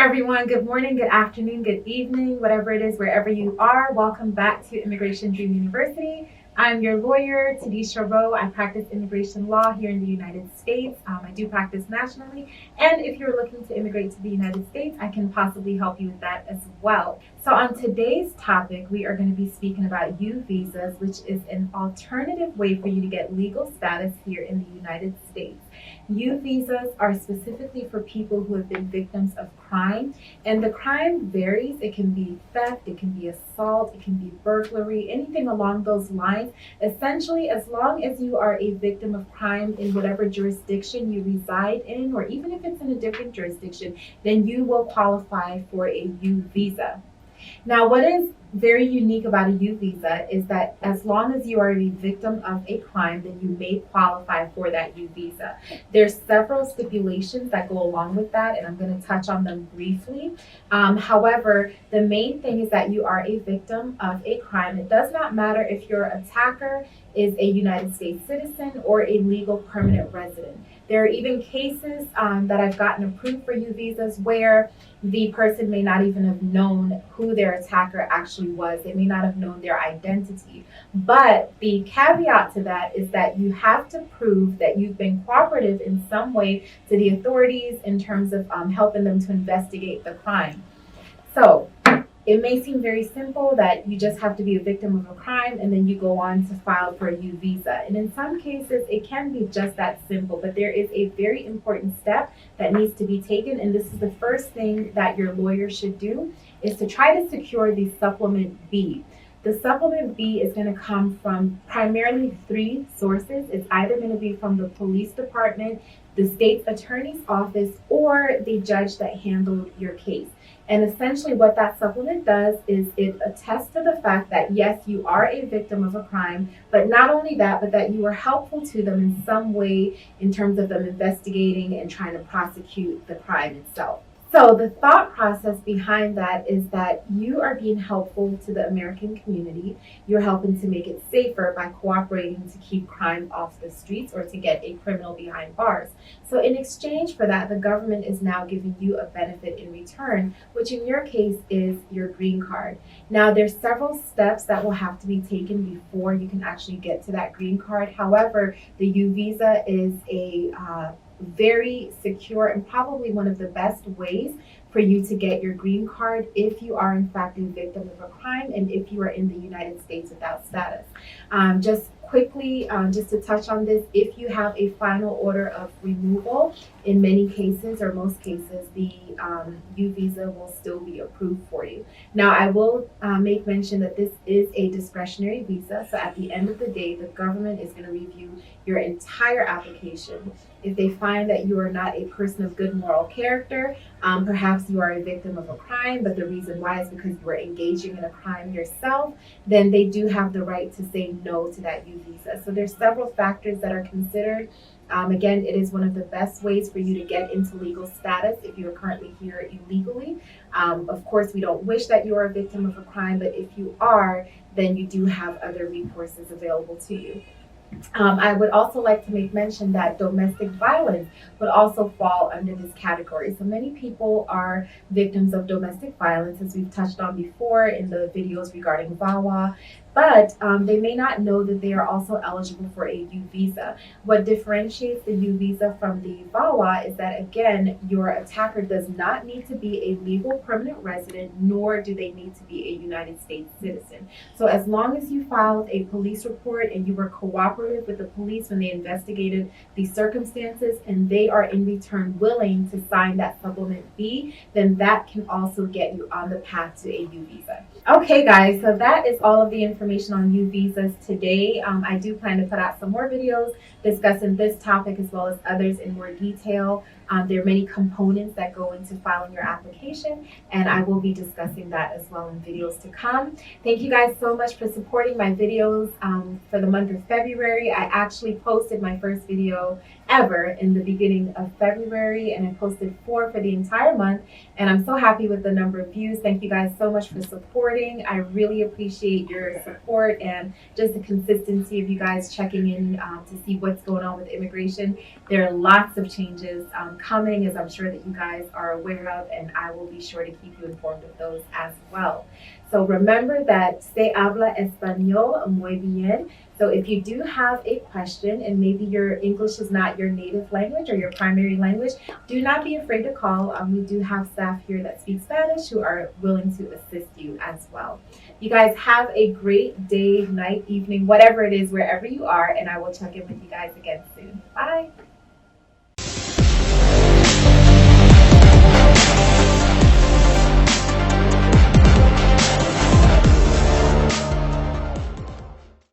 everyone, good morning, good afternoon, good evening, whatever it is, wherever you are. Welcome back to Immigration Dream University. I'm your lawyer, Tadisha Rowe. I practice immigration law here in the United States. I do practice nationally, and if you're looking to immigrate to the United States, I can possibly help you with that as well. So on today's topic, we are going to be speaking about U visas, which is an alternative way for you to get legal status here in the United States. U visas are specifically for people who have been victims of crime, and the crime varies. It can be theft, it can be assault, it can be burglary, anything along those lines. Essentially, as long as you are a victim of crime in whatever jurisdiction you reside in, or even if it's in a different jurisdiction, then you will qualify for a U visa. Now, what is very unique about a U visa is that as long as you are a victim of a crime, then you may qualify for that U visa. There's several stipulations that go along with that, and I'm going to touch on them briefly. However, the main thing is that you are a victim of a crime. It does not matter if your attacker is a United States citizen or a legal permanent resident. There are even cases that I've gotten approved for U visas where the person may not even have known who their attacker actually was. They may not have known their identity. But the caveat to that is that you have to prove that you've been cooperative in some way to the authorities in terms of helping them to investigate the crime. So it may seem very simple that you just have to be a victim of a crime and then you go on to file for a U visa. And in some cases, it can be just that simple, but there is a very important step that needs to be taken. And this is the first thing that your lawyer should do, is to try to secure the supplement B. The supplement B is going to come from primarily three sources. It's either going to be from the police department, the state's attorney's office, or the judge that handled your case. And essentially what that supplement does is it attests to the fact that yes, you are a victim of a crime, but not only that, but that you were helpful to them in some way in terms of them investigating and trying to prosecute the crime itself. So the thought process behind that is that you are being helpful to the American community. You're helping to make it safer by cooperating to keep crime off the streets or to get a criminal behind bars. So in exchange for that, the government is now giving you a benefit in return, which in your case is your green card. Now there's several steps that will have to be taken before you can actually get to that green card. However, the U visa is a very secure and probably one of the best ways for you to get your green card if you are in fact a victim of a crime and if you are in the United States without status. Just quickly, just to touch on this, if you have a final order of removal, in many cases or most cases, the U visa will still be approved for you. Now, I will make mention that this is a discretionary visa, so at the end of the day, the government is going to review your entire application. If they find that you are not a person of good moral character, perhaps you are a victim of a crime, but the reason why is because you were engaging in a crime yourself, then they do have the right to say no to that U visa. So there's several factors that are considered. Again, it is one of the best ways for you to get into legal status if you are currently here illegally. Of course, we don't wish that you are a victim of a crime, but if you are, then you do have other recourses available to you. I would also like to make mention that domestic violence would also fall under this category. So many people are victims of domestic violence, as we've touched on before in the videos regarding VAWA, but they may not know that they are also eligible for a U visa. What differentiates the U visa from the VAWA is that, again, your attacker does not need to be a legal permanent resident, nor do they need to be a United States citizen. So as long as you filed a police report and you were cooperative with the police when they investigated the circumstances and they are in return willing to sign that supplement B, then that can also get you on the path to a U visa. Okay guys, so that is all of the information on U visas today. I do plan to put out some more videos discussing this topic as well as others in more detail. There are many components that go into filing your application, and I will be discussing that as well in videos to come. Thank you guys so much for supporting my videos for the month of February. I actually posted my first video ever in the beginning of February, and I posted 4 for the entire month, and I'm so happy with the number of views. Thank you guys so much for supporting. I really appreciate your support and just the consistency of you guys checking in to see what's going on with immigration. There are lots of changes coming, as I'm sure that you guys are aware of, and I will be sure to keep you informed of those as well. So remember that se habla español muy bien. So if you do have a question and maybe your English is not your native language or your primary language, do not be afraid to call. We do have staff here that speak Spanish who are willing to assist you as well. You guys have a great day, night, evening, whatever it is, wherever you are, and I will check in with you guys again soon. Bye.